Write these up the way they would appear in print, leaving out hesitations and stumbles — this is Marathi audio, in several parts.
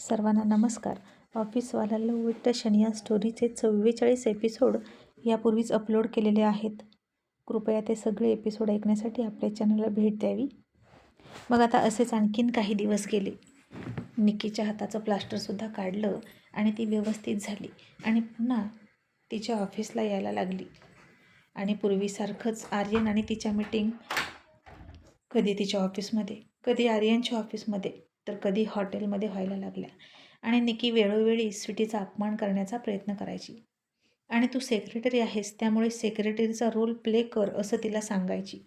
सर्वांना नमस्कार. ऑफिसवाल्याला उलट शनी या स्टोरीचे 44 एपिसोड यापूर्वीच अपलोड केलेले आहेत. कृपया ते सगळे एपिसोड ऐकण्यासाठी आपल्या चॅनलला भेट द्यावी. मग आता असेच आणखीन काही दिवस गेले. निकीच्या हाताचं प्लास्टरसुद्धा काढलं आणि ती व्यवस्थित झाली आणि पुन्हा तिच्या ऑफिसला यायला लागली. आणि पूर्वीसारखंच आर्यन आणि तिच्या मीटिंग कधी तिच्या ऑफिसमध्ये, कधी आर्यनच्या ऑफिसमध्ये, तर कधी हॉटेलमध्ये व्हायला लागल्या. आणि निकी वेळोवेळी स्वीटीचा अपमान करण्याचा प्रयत्न करायची आणि तू सेक्रेटरी आहेस त्यामुळे सेक्रेटरीचा रोल प्ले कर असं तिला सांगायची.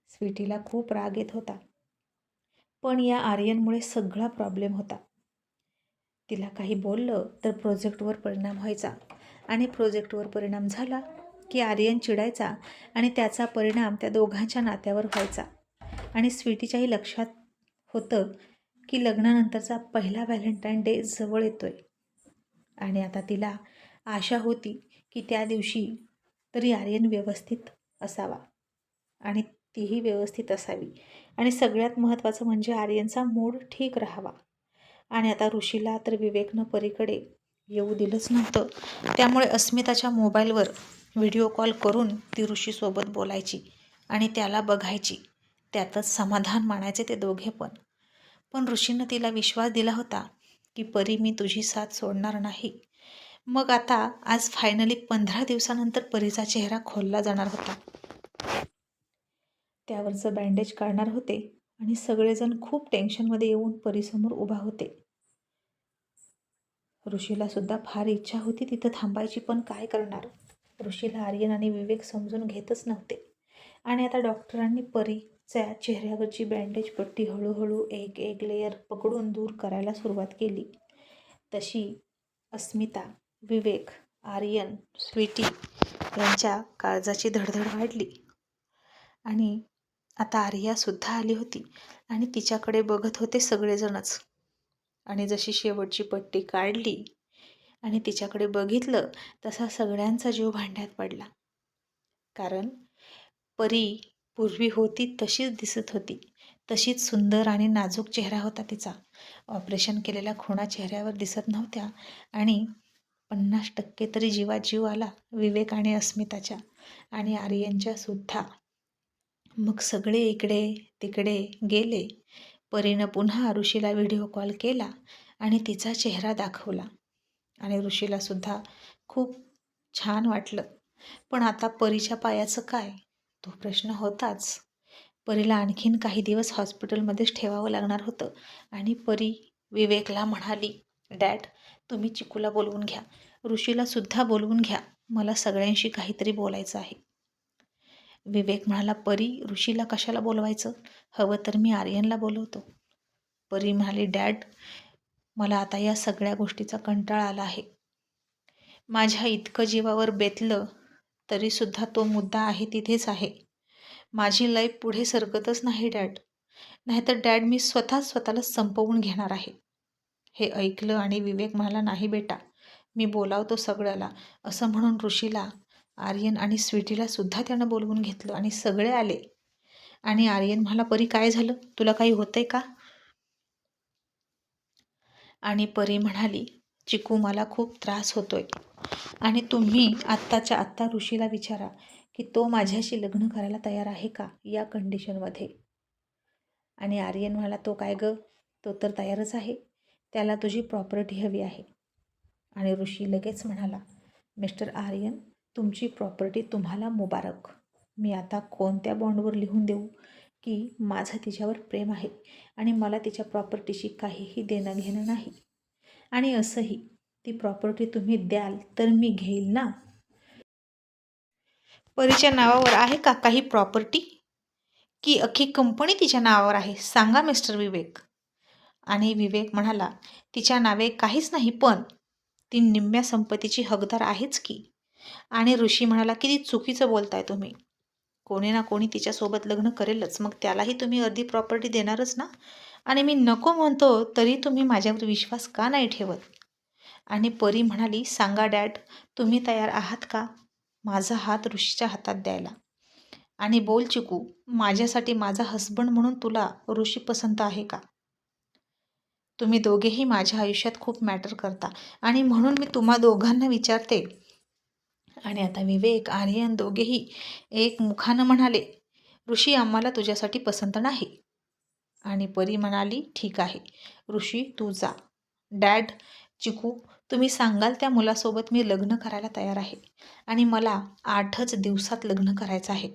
स्वीटीला खूप राग येत होता, पण या आर्यनमुळे सगळा प्रॉब्लेम होता. तिला काही बोललं तर प्रोजेक्टवर परिणाम व्हायचा आणि प्रोजेक्टवर परिणाम झाला की आर्यन चिडायचा आणि त्याचा परिणाम त्या दोघांच्या नात्यावर व्हायचा. आणि स्वीटीच्याही लक्षात होतं की लग्नानंतरचा पहिला व्हॅलेंटाईन डे जवळ येतोय आणि आता तिला आशा होती की त्या दिवशी तरी आर्यन व्यवस्थित असावा आणि तीही व्यवस्थित असावी आणि सगळ्यात महत्त्वाचं म्हणजे आर्यनचा मूड ठीक राहावा. आणि आता ऋषीला तर विवेकनं परीकडे येऊ दिलंच नव्हतं, त्यामुळे अस्मिताच्या मोबाईलवर व्हिडिओ कॉल करून ती ऋषीसोबत बोलायची आणि त्याला बघायची. त्यातच समाधान मानायचे ते दोघे पण ऋषीनं तिला विश्वास दिला होता की परी मी तुझी साथ सोडणार नाही. मग आता आज फायनली 15 दिवसानंतर परीचा चेहरा खोलला जाणार होता. त्यावरचं बँडेज काढणार होते आणि सगळेजण खूप टेन्शनमध्ये येऊन परीसमोर उभा होते. ऋषीला सुद्धा फार इच्छा होती तिथं थांबायची, पण काय करणार. ऋषीला आर्यन आणि विवेक समजून घेतच नव्हते. आणि आता डॉक्टरांनी परीच्या चेहऱ्यावरची बँडेज पट्टी हळूहळू एक एक लेयर पकडून दूर करायला सुरुवात केली. तशी अस्मिता, विवेक, आर्यन, स्वीटी यांच्या काळजाची धडधड वाढली. आणि आता आर्यासुद्धा आली होती आणि तिच्याकडे बघत होते सगळेजणच. आणि जशी शेवटची पट्टी काढली आणि तिच्याकडे बघितलं तसा सगळ्यांचा जीव भांड्यात पडला. कारण परी पूर्वी होती तशीच दिसत होती, तशीच सुंदर आणि नाजूक चेहरा होता तिचा. ऑपरेशन केलेल्या खुणा चेहऱ्यावर दिसत नव्हत्या आणि 50% तरी जीवात जीव आला विवेक आणि अस्मिताच्या आणि आर्यनच्या सुद्धा. मग सगळे इकडे तिकडे गेले. परीनं पुन्हा ऋषीला व्हिडिओ कॉल केला आणि तिचा चेहरा दाखवला आणि ऋषीला सुद्धा खूप छान वाटलं. पण आता परीच्या पायाचं काय, तो प्रश्न होताच. परीला आणखीन काही दिवस हॉस्पिटलमध्येच ठेवावं लागणार होतं. आणि परी विवेकला म्हणाली, डॅड तुम्ही चिकूला बोलवून घ्या, ऋषीला सुद्धा बोलवून घ्या, मला सगळ्यांशी काहीतरी बोलायचं आहे. विवेक म्हणाला, परी ऋषीला कशाला बोलवायचं, हवं तर मी आर्यनला बोलवतो. परी म्हणाली, डॅड मला आता या सगळ्या गोष्टीचा कंटाळा आला आहे. माझ्या इतकं जीवावर बेतलं तरीसुद्धा तो मुद्दा आहे तिथेच आहे. माझी लाईफ पुढे सरकतच नाही डॅड, नाहीतर डॅड मी स्वतःला संपवून घेणार आहे. हे ऐकलं आणि विवेक म्हणाला, नाही बेटा मी बोलावतो सगळ्याला. असं म्हणून ऋषीला, आर्यन आणि स्वीटीला सुद्धा त्यानं बोलवून घेतलं आणि सगळे आले. आणि आर्यन म्हणाला, परी काय झालं, तुला काही होतंय का. आणि परी म्हणाली, चिकू मला खूप त्रास होतोय आणि तुम्ही आत्ताच्या आत्ता ऋषीला विचारा की तो माझ्याशी लग्न करायला तयार आहे का या कंडिशनमध्ये. आणि आर्यन म्हणाला, तो काय गं, तो तर तयारच आहे, त्याला तुझी प्रॉपर्टी हवी आहे. आणि ऋषी लगेच म्हणाला, मिस्टर आर्यन तुमची प्रॉपर्टी तुम्हाला मुबारक. मी आता कोणत्या बॉन्डवर लिहून देऊ की माझं तिच्यावर प्रेम आहे आणि मला तिच्या प्रॉपर्टीशी काहीही देणं घेणं नाही. आणि असंही ती प्रॉपर्टी तुम्ही द्याल तर मी घेईल ना. परीच्या नावावर आहे का काही प्रॉपर्टी, की अख्खी कंपनी तिच्या नावावर आहे, सांगा मिस्टर विवेक. आणि विवेक म्हणाला, तिच्या नावे काहीच नाही, पण ती निम्म्या संपत्तीची हकदार आहेच की. आणि ऋषी म्हणाला, किती चुकीचं बोलताय तुम्ही, कोणी ना कोणी तिच्यासोबत लग्न करेलच, मग त्यालाही तुम्ही अर्धी प्रॉपर्टी देणारच ना. आणि मी नको म्हणतो तरी तुम्ही माझ्यावर विश्वास का नाही ठेवत. आणि परी म्हणाली, सांगा डॅड तुम्ही तयार आहात का माझा हात ऋषीच्या हातात द्यायला. आणि बोल चिकू, माझ्यासाठी माझा हसबंड म्हणून तुला ऋषी पसंत आहे का. तुम्ही दोघेही माझ्या आयुष्यात खूप मॅटर करता आणि म्हणून मी तुम्हा दोघांना विचारते. आणि आता विवेक, आर्यन दोघेही एक मुखानं म्हणाले, ऋषी आम्हाला तुझ्यासाठी पसंत नाही. आणि परी म्हणाली, ठीक आहे ऋषी, तू जा. डॅड, चिकू, तुम्ही सांगाल त्या मुलासोबत मी लग्न करायला तयार आहे आणि मला 8च दिवसात लग्न करायचं आहे.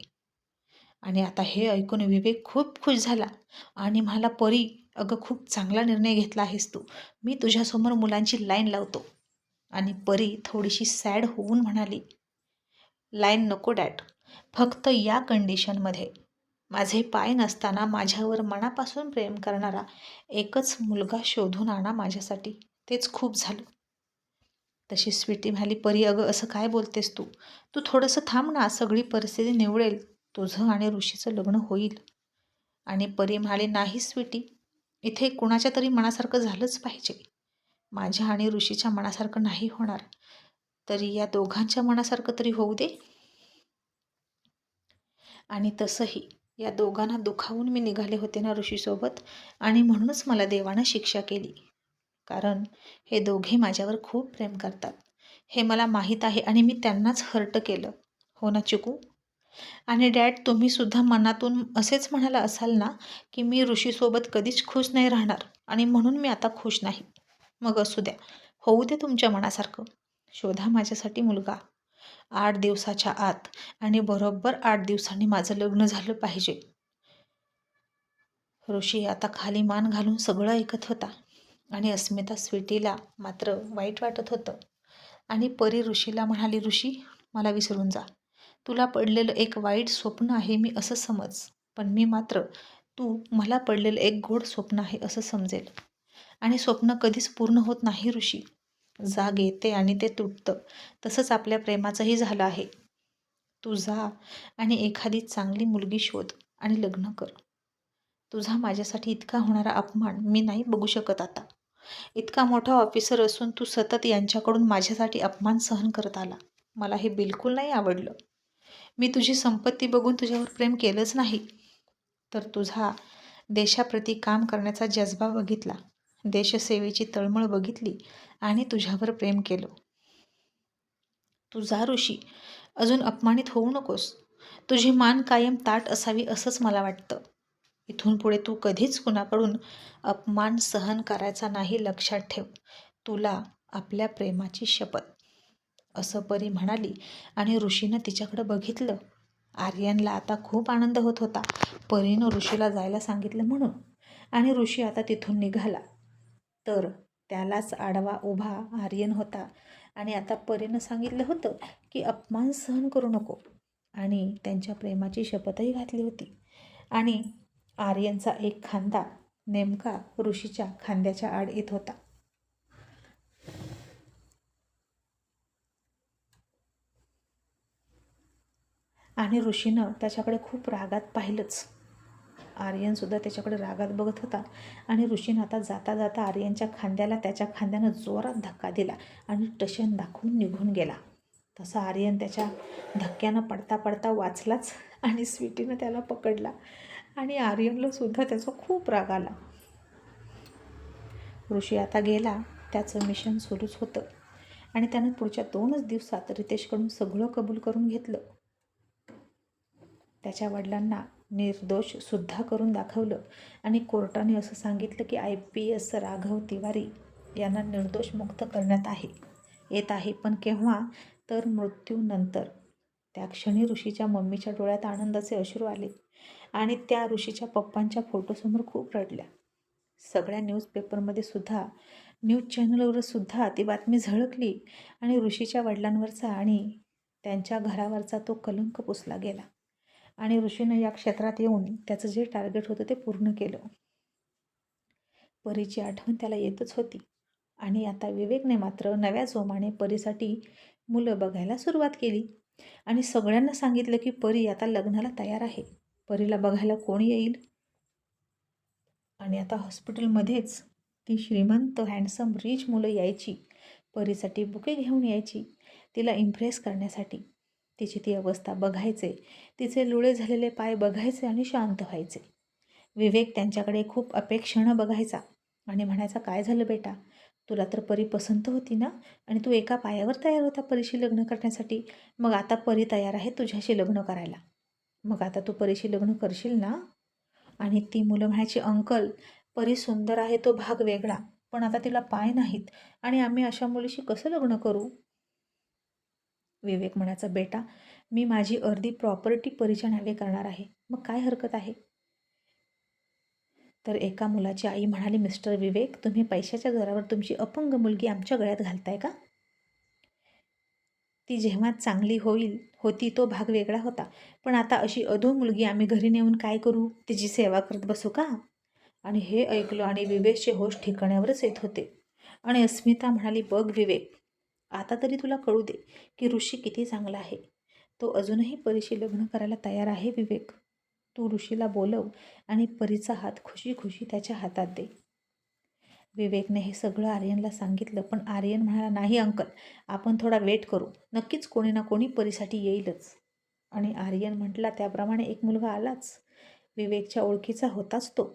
आणि आता हे ऐकून विवेक खूप खुश झाला आणि म्हणाला, परी अगं खूप चांगला निर्णय घेतला आहेस तू. मी तुझ्यासमोर मुलांची लाईन लावतो. आणि परी थोडीशी सॅड होऊन म्हणाली, लाईन नको डॅड, फक्त या कंडिशनमध्ये. माझे पाय नसताना माझ्यावर मनापासून प्रेम करणारा एकच मुलगा शोधून आणा माझ्यासाठी, तेच खूप झालं. तशी स्वीटी म्हणाली, परी अगं असं काय बोलतेस तू? तू थोडंसं थांब ना, सगळी परिस्थिती निवळेल, तुझं आणि ऋषीचं लग्न होईल. आणि परी म्हणाली, नाही स्वीटी, इथे कुणाच्या तरी मनासारखं झालंच पाहिजे. माझ्या आणि ऋषीच्या मनासारखं नाही होणार, तरी या दोघांच्या मनासारखं तरी होऊ दे. आणि तसंही या दोघांना दुखावून मी निघाले होते ना ऋषीसोबत, आणि म्हणूनच मला देवानं शिक्षा केली. कारण हे दोघे माझ्यावर खूप प्रेम करतात, हे मला माहीत आहे आणि मी त्यांनाच हर्ट केलं. हो ना चिकू? आणि डॅड, तुम्ही सुद्धा मनातून असेच म्हणाला असाल ना की मी ऋषीसोबत कधीच खुश नाही राहणार आणि म्हणून मी आता खुश नाही. मग असू द्या, होऊ दे तुमच्या मनासारखं. शोधा माझ्यासाठी मुलगा 8 दिवसाच्या आत, आणि बरोबर 8 दिवसांनी माझं लग्न झालं पाहिजे. ऋषी आता खाली मान घालून सगळं ऐकत होता आणि अस्मिता स्वीटीला मात्र वाईट वाटत होतं. आणि परी ऋषीला म्हणाली, ऋषी मला विसरून जा. तुला पडलेलं एक वाईट स्वप्न आहे मी असं समज, पण मी मात्र तू मला पडलेलं एक गोड स्वप्न आहे असं समजेल. आणि स्वप्न कधीच पूर्ण होत नाही ऋषी, जाग येते आणि ते तुटतं. तसंच आपल्या प्रेमाचंही झालं आहे. तू जा आणि एखादी चांगली मुलगी शोध आणि लग्न कर. तुझा माझ्यासाठी इतका होणारा अपमान मी नाही बघू शकत आता. इतका मोठा ऑफिसर असून तू सतत यांच्याकडून माझ्यासाठी अपमान सहन करत आला. मला हे बिलकुल नाही आवडलं. मी तुझी संपत्ती बघून तुझ्यावर प्रेम केलंच नाही, तर तुझा देशाप्रती काम करण्याचा जज्बा बघितला, देशसेवेची तळमळ बघितली आणि तुझ्यावर प्रेम केलं. तू जा ऋषी, अजून अपमानित होऊ नकोस. तुझी मान कायम ताठ असावी असंच मला वाटतं. इथून पुढे तू कधीच कुणाकडून अपमान सहन करायचा नाही, लक्षात ठेव. तुला आपल्या प्रेमाची शपथ. असं परी म्हणाली आणि ऋषीनं तिच्याकडं बघितलं. आर्यनला आता खूप आनंद होत होता परीनं ऋषीला जायला सांगितलं म्हणून. आणि ऋषी आता तिथून निघाला तर त्यालाच आडवा उभा आर्यन होता आणि आता परीनं सांगितलं होतं की अपमान सहन करू नको, आणि त्यांच्या प्रेमाची शपथही घातली होती. आणि आर्यनचा एक खांदा नेमका ऋषीच्या खांद्याच्या आड येत होता. आणि ऋषीनं त्याच्याकडे खूप रागात पाहिलंच. आर्यनसुद्धा त्याच्याकडे रागात बघत होता आणि ऋषीनं आता जाता जाता आर्यनच्या खांद्याला त्याच्या खांद्यानं जोरात धक्का दिला आणि टशन दाखवून निघून गेला. तसा आर्यन त्याच्या धक्क्यानं पडता पडता वाचलाच आणि स्वीटीनं त्याला पकडला आणि आर्यनला सुद्धा त्याचा खूप राग आला. ऋषी आता गेला, त्याचं मिशन सुरूच होतं आणि त्यानं पुढच्या 2च दिवसात रितेशकडून सगळं कबूल करून घेतलं. त्याच्या वडिलांना निर्दोष सुद्धा करून दाखवलं आणि कोर्टाने असं सांगितलं की IPS राघव तिवारी यांना निर्दोष मुक्त करण्यात येत आहे. पण केव्हा? तर मृत्यूनंतर. त्या क्षणी ऋषीच्या मम्मीच्या डोळ्यात आनंदाचे अश्रू आले आणि त्या ऋषीच्या पप्पांच्या फोटोसमोर खूप रडल्या. सगळ्या न्यूजपेपरमध्ये सुद्धा, न्यूज चॅनलवर सुद्धा ती बातमी झळकली आणि ऋषीच्या वडिलांवरचा आणि त्यांच्या घरावरचा तो कलंक पुसला गेला. आणि ऋषीनं या क्षेत्रात येऊन त्याचं जे टार्गेट होतं ते पूर्ण केलं. परीची आठवण त्याला येतच होती आणि आता विवेकने मात्र नव्या जोमाने परीसाठी मुलं बघायला सुरुवात केली आणि सगळ्यांना सांगितलं की परी आता लग्नाला तयार आहे. परीला बघायला कोण येईल? आणि आता हॉस्पिटलमध्येच ती श्रीमंत हँडसम रिच मुलं यायची, परीसाठी बुके घेऊन यायची, तिला इम्प्रेस करण्यासाठी. तिची ती अवस्था बघायचे, तिचे लुळे झालेले पाय बघायचे आणि शांत व्हायचे. विवेक त्यांच्याकडे खूप अपेक्षेनं बघायचा आणि म्हणायचा, काय झालं बेटा, तुला तर परी पसंत होती ना, आणि तू एका पायावर तयार होता परीशी लग्न करण्यासाठी. मग आता परी तयार आहे तुझ्याशी लग्न करायला. मग आता तू परीशी लग्न करशील ना? आणि ती मुलं म्हणायची, अंकल, परी सुंदर आहे तो भाग वेगळा, पण आता तिला पाय नाहीत आणि आम्ही अशा मुलीशी कसं लग्न करू? विवेक म्हणायचा, बेटा, मी माझी अर्धी प्रॉपर्टी परीच्या नावे करणार आहे, मग काय हरकत आहे? तर एका मुलाची आई म्हणाली, मिस्टर विवेक, तुम्ही पैशाच्या जोरावर तुमची अपंग मुलगी आमच्या गळ्यात घालताय का? ती जेव्हा चांगली होती तो भाग वेगळा होता, पण आता अशी अधो मुलगी आम्ही घरी नेऊन काय करू? तिची सेवा करत बसू का? आणि हे ऐकलं आणि विवेकचे होश ठिकाण्यावरच येत होते. आणि अस्मिता म्हणाली, बघ विवेक, आता तरी तुला कळू दे की ऋषी किती चांगला आहे. तो अजूनही परीशी लग्न करायला तयार आहे. विवेक, तू ऋषीला बोलव आणि परीचा हात खुशी खुशी त्याच्या हातात दे. विवेकने हे सगळं आर्यनला सांगितलं, पण आर्यन म्हणाला, नाही अंकल, आपण थोडा वेट करू, नक्कीच कोणी ना कोणी परीसाठी येईलच. आणि आर्यन म्हटला त्याप्रमाणे एक मुलगा आलाच. विवेकच्या ओळखीचा होताच तो.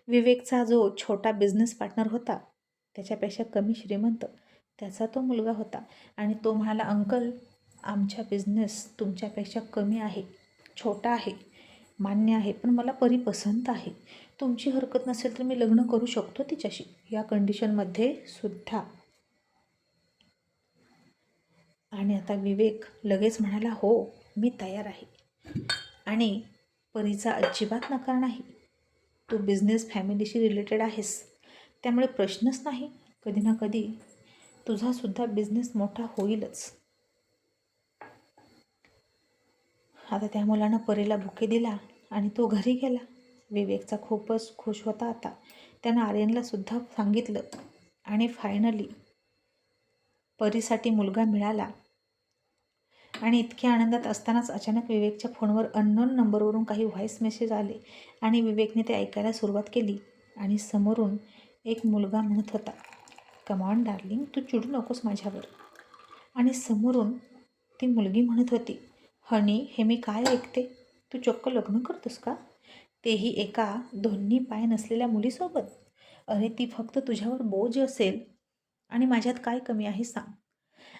विवेकचा जो छोटा बिझनेस पार्टनर होता, त्याच्यापेक्षा कमी श्रीमंत, त्याचा तो मुलगा होता. आणि तो म्हणाला, अंकल, आमचा बिझनेस तुमच्यापेक्षा कमी आहे, छोटा आहे, मान्य आहे, पण मला परी पसंत आहे. तुमची हरकत नसेल तर मी लग्न करू शकतो तिच्याशी, या कंडिशनमध्ये सुद्धा. आणि आता विवेक लगेच म्हणाला, हो, मी तयार आहे आणि परीचा अजिबात नकार नाही. तू बिझनेस फॅमिलीशी रिलेटेड आहेस, त्यामुळे प्रश्नच नाही. कधी ना कधी तुझासुद्धा बिझनेस मोठा होईलच. आता त्या मुलानं परीला बुके दिला आणि तो घरी गेला. विवेकचा खूपच खुश होता. आता त्यानं आर्यनला सुद्धा सांगितलं आणि फायनली परीसाठी मुलगा मिळाला. आणि इतक्या आनंदात असतानाच अचानक विवेकच्या फोनवर अननोन नंबरवरून काही व्हॉईस मेसेज आले आणि विवेकने ते ऐकायला सुरुवात केली. आणि समोरून एक मुलगा म्हणत होता, कम ऑन डार्लिंग, तू चिडू नकोस माझ्यावर. आणि समोरून ती मुलगी म्हणत होती, हनी, हे मी काय ऐकते, तू चक्क लग्न करतोस का? तेही एका दोन्ही पाय नसलेल्या मुलीसोबत? अरे, ती फक्त तुझ्यावर बोज असेल आणि माझ्यात काय कमी आहे सांग?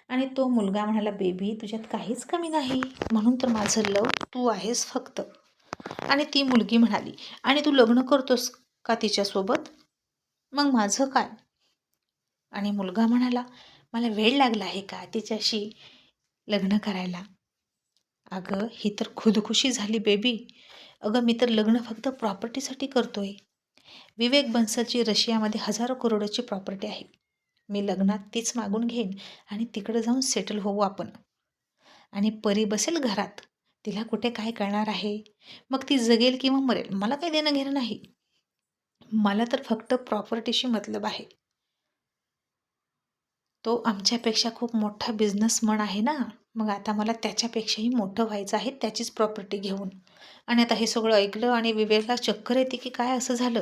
आणि तो मुलगा म्हणाला, बेबी, तुझ्यात काहीच कमी नाही, म्हणून तर माझं लव तू आहेस फक्त. आणि ती मुलगी म्हणाली, आणि तू लग्न करतोस का तिच्यासोबत? मग माझं काय? आणि मुलगा म्हणाला, मला वेळ लागला आहे का तिच्याशी लग्न करायला? अगं, ही तर खुदकुशी झाली बेबी. अगं, मी तर लग्न फक्त प्रॉपर्टीसाठी करतोय. विवेक बन्सलची रशियामध्ये 1000 करोडची प्रॉपर्टी आहे. मी लग्नात तीच मागून घेईन आणि तिकडे जाऊन सेटल होऊ आपण. आणि परी बसेल घरात, तिला कुठे काय कळणार आहे? मग ती जगेल किंवा मरेल, मला काही देणं घेणं नाही. मला तर फक्त प्रॉपर्टीशी मतलब आहे. तो आमच्यापेक्षा खूप मोठा बिझनेसमन आहे ना, मग आता मला त्याच्यापेक्षाही मोठं व्हायचं आहे, त्याचीच प्रॉपर्टी घेऊन. आणि आता हे सगळं ऐकलं आणि विवेकला चक्कर येते की काय असं झालं.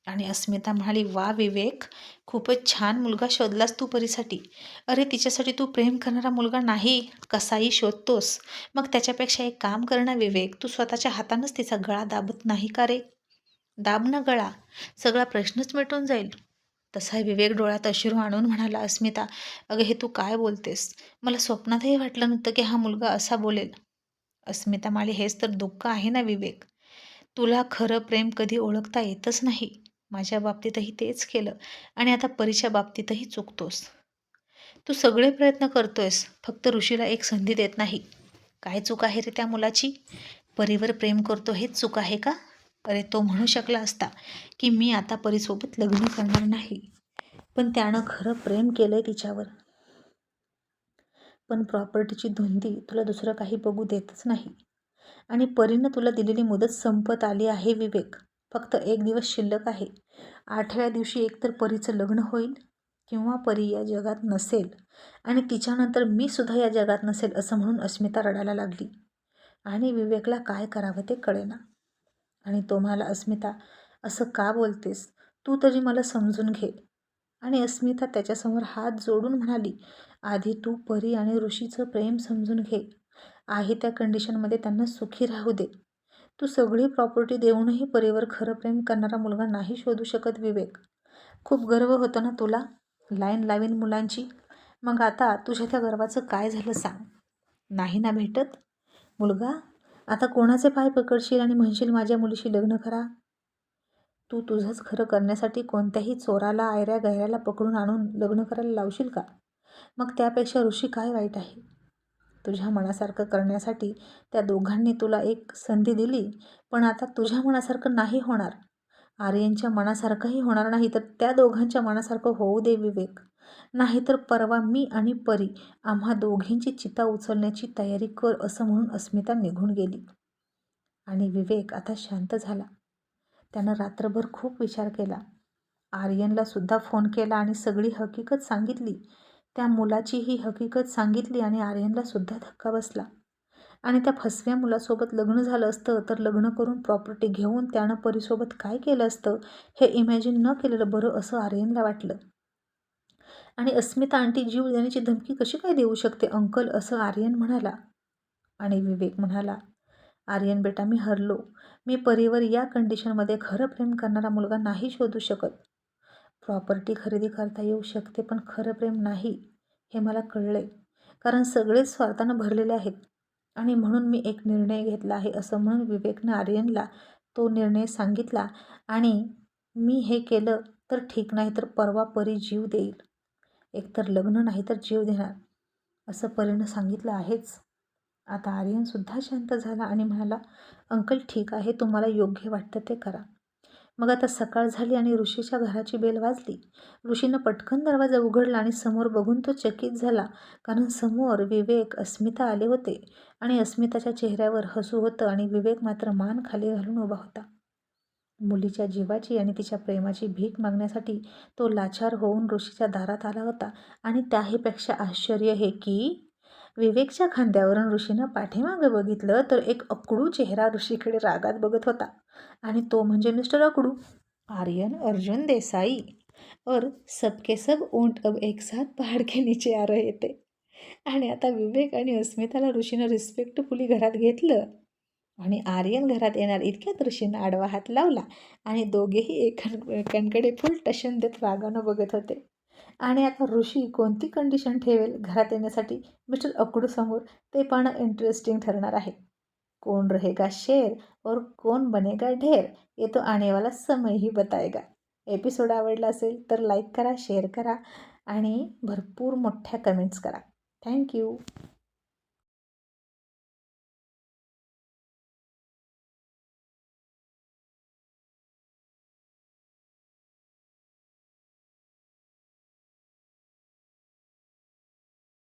आणि अस्मिता म्हणाली, वा विवेक, खूपच छान मुलगा शोधलास तू परीसाठी. अरे, तिच्यासाठी तू प्रेम करणारा मुलगा नाही, कसाही शोधतोस. मग त्याच्यापेक्षा एक काम कर ना विवेक, तू स्वतःच्या हातानंच तिचा गळा दाबत नाही का रे? दाब ना गळा, सगळा प्रश्नच मिटून जाईल. तसा विवेक डोळ्यात अश्रू आणून म्हणाला, अस्मिता, अगं, हे तू काय बोलतेस? मला स्वप्नातही वाटलं नव्हतं की हा मुलगा असा बोलेल. अस्मिता म्हणाली, हेच तर दुःख आहे ना विवेक, तुला खरं प्रेम कधी ओळखता येतच नाही. माझ्या बाबतीतही तेच केलं आणि आता परीच्या बाबतीतही चुकतोस. तू सगळे प्रयत्न करतोयस, फक्त ऋषीला एक संधी देत नाही. काय चूक आहे रे त्या मुलाची? परीवर प्रेम करतो हेच चूक आहे का? अरे, तो म्हणू शकला असता की मी आता परीसोबत लग्न करणार नाही, पण त्यानं खरं प्रेम केलंय तिच्यावर. पण प्रॉपर्टीची धुंदी तुला दुसरं काही बघू देतच नाही. आणि परीनं तुला दिलेली मुदत संपत आली आहे विवेक. फक्त 1 दिवस शिल्लक आहे. 8व्या दिवशी एकतर परीचं लग्न होईल किंवा परी या जगात नसेल आणि तिच्यानंतर मी सुद्धा या जगात नसेल, असं म्हणून अस्मिता रडायला लागली. आणि विवेकला काय करावं ते कळेना. आणि तो म्हणाला, अस्मिता, असं का बोलतेस? तू तरी मला समजून घे. आणि अस्मिता त्याच्यासमोर हात जोडून म्हणाली, आधी तू परी आणि ऋषीचं प्रेम समजून घे. आहे त्या कंडिशनमध्ये त्यांना सुखी राहू दे. तू सगळी प्रॉपर्टी देऊनही परीवर खरं प्रेम करणारा मुलगा नाही शोधू शकत विवेक. खूप गर्व होतो ना तुला लाईन लावीन मुलांची. मग आता तुझ्या त्या गर्वाचं काय झालं सांग. नाही ना भेटत मुलगा. आता कोणाचे पाय पकडशील आणि म्हणशील माझ्या मुलीशी लग्न करा. तू तुझंच खरं करण्यासाठी कोणत्याही चोराला आयऱ्या गैऱ्याला पकडून आणून लग्न करायला लावशील का. मग त्यापेक्षा ऋषी काय वाईट आहे. तुझ्या मनासारखं करण्यासाठी त्या दोघांनी तुला एक संधी दिली, पण आता तुझ्या मनासारखं नाही होणार. आर्यनच्या मनासारखंही होणार नाही, तर त्या दोघांच्या मनासारखं होऊ दे विवेक. नाहीतर परवा मी आणि परी आम्हा दोघींची चिता उचलण्याची तयारी कर असं म्हणून अस्मिता निघून गेली. आणि विवेक आता शांत झाला. त्यानं रात्रभर खूप विचार केला. आर्यनला सुद्धा फोन केला आणि सगळी हकीकत सांगितली. त्या मुलाचीही हकीकत सांगितली आणि आर्यनला सुद्धा धक्का बसला. आणि त्या फसव्या मुलासोबत लग्न झालं असतं तर लग्न करून प्रॉपर्टी घेऊन त्यानं परीसोबत काय केलं असतं हे इमॅजिन न केलेलं बरं असं आर्यनला वाटलं. आणि अस्मिता आंटी जीव देण्याची धमकी कशी काय देऊ शकते अंकल असं आर्यन म्हणाला. आणि विवेक म्हणाला, आर्यन बेटा मी हरलो. मी परीवर या कंडिशनमध्ये खरं प्रेम करणारा मुलगा नाही शोधू शकत. प्रॉपर्टी खरेदी करता येऊ शकते पण खरं प्रेम नाही हे मला कळलंय. कारण सगळेच स्वार्थानं भरलेले आहेत. आणि म्हणून मी एक निर्णय घेतला आहे असं म्हणून विवेकनं आर्यनला तो निर्णय सांगितला. आणि मी हे केलं तर ठीक, नाही तर परवा परी जीव देईल. एकतर लग्न नाही तर जीव देणार असं परीनं सांगितलं आहेच. आता आर्यनसुद्धा शांत झाला आणि म्हणाला, अंकल ठीक आहे, तुम्हाला योग्य वाटतं ते करा. मग आता सकाळ झाली आणि ऋषीच्या घराची बेल वाजली. ऋषीनं पटकन दरवाजा उघडला आणि समोर बघून तो चकित झाला. कारण समोर विवेक, अस्मिता आले होते आणि अस्मिताच्या चेहऱ्यावर हसू होतं आणि विवेक मात्र मान खाली घालून उभा होता. मुलीच्या जीवाची आणि तिच्या प्रेमाची भीक मागण्यासाठी तो लाचार होऊन ऋषीच्या दारात आला होता. आणि त्याहीपेक्षा आश्चर्य हे की विवेकच्या खांद्यावरून ऋषीनं पाठीमागं बघितलं तर एक अकडू चेहरा ऋषीकडे रागात बघत होता. आणि तो म्हणजे मिस्टर अकडू, आर्यन अर्जुन देसाई. और सबके सब ऊंट अब एक साथ पहाड़ के नीचे आ रहे थे. आणि आता विवेक आणि अस्मिताला ऋषीनं रिस्पेक्टफुली घरात घेतलं आणि आर्यन घरात येणार इतक्यात ऋषीनं आडवा हात लावला आणि दोघेही एकांकडे फुल टशन देत रागानं बघत होते. आणि आता ऋषी कोणती कंडिशन ठेवेल घरात येण्यासाठी मिस्टर अकडू समोर ते पाहणं इंटरेस्टिंग ठरणार आहे. कौन रहेगा शेर और कौन बनेगा ढेर ये तो आने वाला समय ही बताएगा. एपिसोड आवडला असेल तर लाईक करा, शेअर करा आणि भरपूर मोठ्या कमेंट्स करा. थँक्यू.